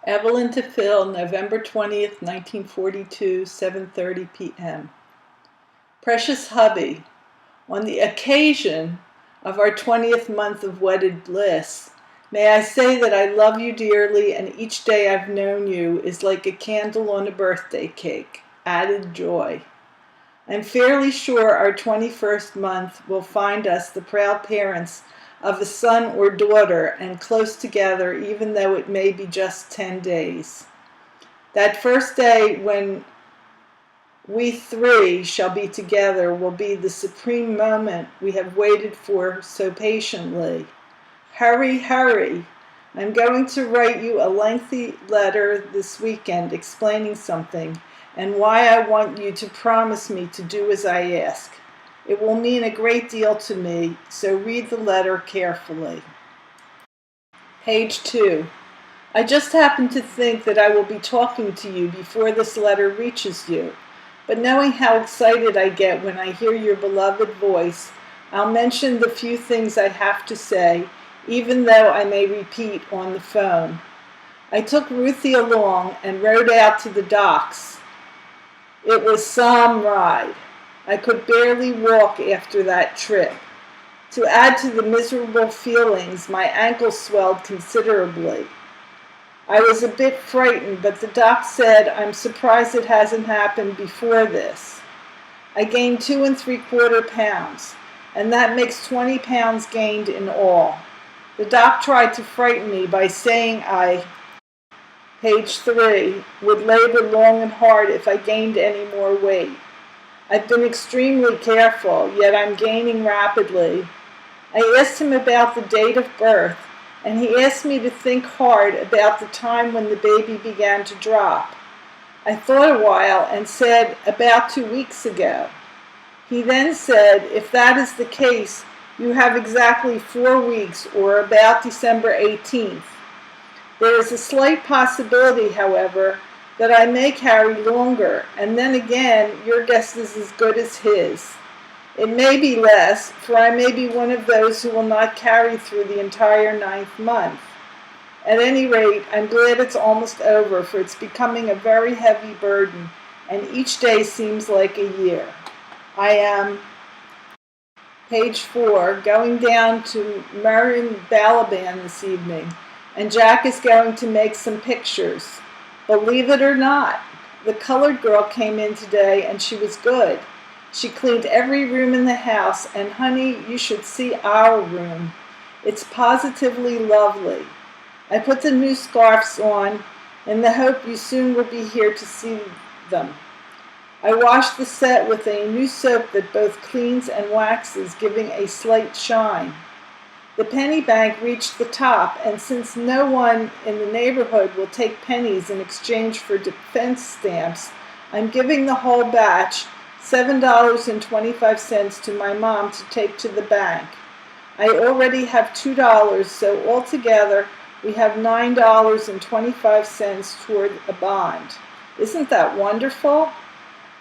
Evelyn to Phil, November 20th, 1942, 7:30 p.m. Precious hubby, on the occasion of our 20th month of wedded bliss, may I say that I love you dearly, and each day I've known you is like a candle on a birthday cake, added joy. I'm fairly sure our 21st month will find us the proud parents of a son or daughter and close together, even though it may be just 10 days. That first day when we three shall be together will be the supreme moment we have waited for so patiently. Hurry, hurry. I'm going to write you a lengthy letter this weekend explaining something and why I want you to promise me to do as I ask. It will mean a great deal to me, so read the letter carefully. Page 2. I just happened to think that I will be talking to you before this letter reaches you, but knowing how excited I get when I hear your beloved voice, I'll mention the few things I have to say, even though I may repeat on the phone. I took Ruthie along and rode out to the docks. It was some ride. I could barely walk after that trip. To add to the miserable feelings, my ankles swelled considerably. I was a bit frightened, but the doc said, I'm surprised it hasn't happened before this. I gained 2 3/4 pounds, and that makes 20 pounds gained in all. The doc tried to frighten me by saying page 3, would labor long and hard if I gained any more weight. I've been extremely careful, yet I'm gaining rapidly. I asked him about the date of birth, and he asked me to think hard about the time when the baby began to drop. I thought a while and said about 2 weeks ago. He then said, if that is the case, you have exactly 4 weeks, or about December 18th. There is a slight possibility, however, that I may carry longer, and then again, your guess is as good as his. It may be less, for I may be one of those who will not carry through the entire 9th month. At any rate, I'm glad it's almost over, for it's becoming a very heavy burden, and each day seems like a year. I am, page 4, going down to Murray Balaban this evening, and Jack is going to make some pictures. Believe it or not, the colored girl came in today and she was good. She cleaned every room in the house, and honey, you should see our room. It's positively lovely. I put the new scarves on in the hope you soon will be here to see them. I washed the set with a new soap that both cleans and waxes, giving a slight shine. The penny bank reached the top, and since no one in the neighborhood will take pennies in exchange for defense stamps, I'm giving the whole batch, $7.25, to my mom to take to the bank. I already have $2, so altogether we have $9.25 toward a bond. Isn't that wonderful?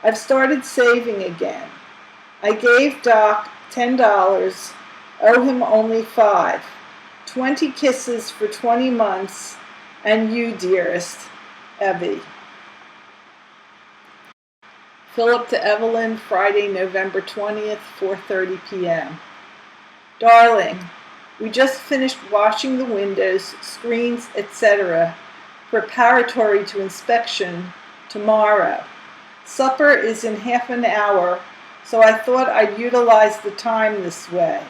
I've started saving again. I gave Doc $10, owe him only $5. 20 kisses for 20 months, and you, dearest, Evie. Philip to Evelyn, Friday, November 20th, 4:30 p.m. Darling, we just finished washing the windows, screens, etc., preparatory to inspection tomorrow. Supper is in half an hour, so I thought I'd utilize the time this way.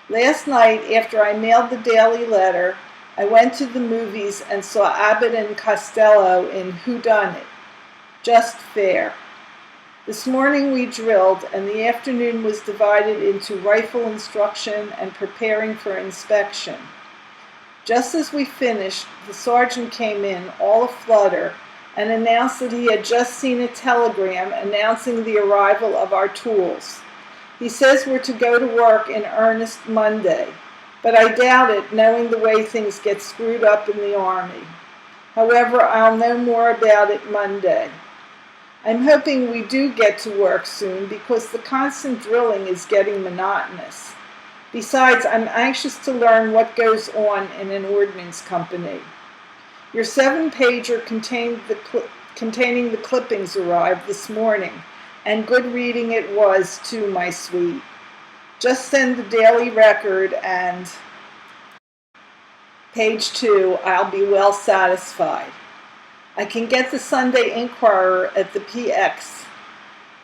Last night, after I mailed the daily letter, I went to the movies and saw Abbott and Costello in Who Done It? Just fair. This morning we drilled, and the afternoon was divided into rifle instruction and preparing for inspection. Just as we finished, the sergeant came in, all aflutter, and announced that he had just seen a telegram announcing the arrival of our tools. He says we're to go to work in earnest Monday, but I doubt it, knowing the way things get screwed up in the Army. However, I'll know more about it Monday. I'm hoping we do get to work soon because the constant drilling is getting monotonous. Besides, I'm anxious to learn what goes on in an ordnance company. Your 7-pager containing the clippings arrived this morning, and good reading it was too, my sweet. Just send the Daily Record and page 2. I'll be well satisfied. I can get the Sunday Inquirer at the PX.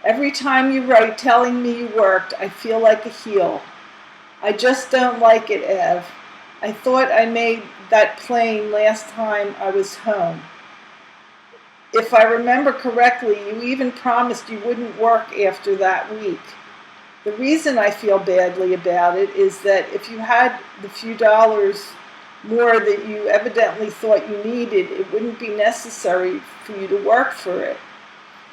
Every time you write telling me you worked, I feel like a heel. I just don't like it, Ev. I thought I made that plain last time I was home. If I remember correctly, you even promised you wouldn't work after that week. The reason I feel badly about it is that if you had the few dollars more that you evidently thought you needed, it wouldn't be necessary for you to work for it.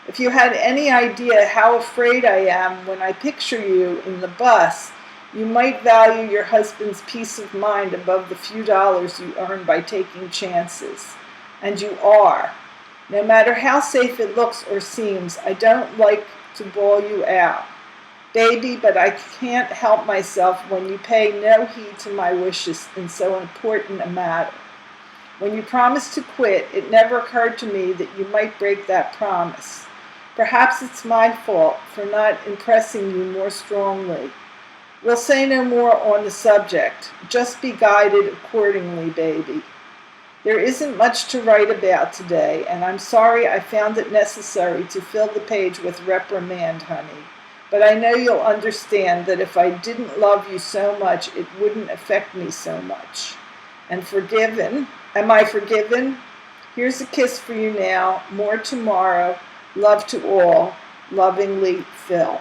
If you had any idea how afraid I am when I picture you in the bus, you might value your husband's peace of mind above the few dollars you earn by taking chances. And you are. No matter how safe it looks or seems, I don't like to bawl you out. Baby, but I can't help myself when you pay no heed to my wishes in so important a matter. When you promised to quit, it never occurred to me that you might break that promise. Perhaps it's my fault for not impressing you more strongly. We'll say no more on the subject. Just be guided accordingly, baby. There isn't much to write about today, and I'm sorry I found it necessary to fill the page with reprimand, honey. But I know you'll understand that if I didn't love you so much, it wouldn't affect me so much. And forgiven? Am I forgiven? Here's a kiss for you now. More tomorrow. Love to all. Lovingly, Phil.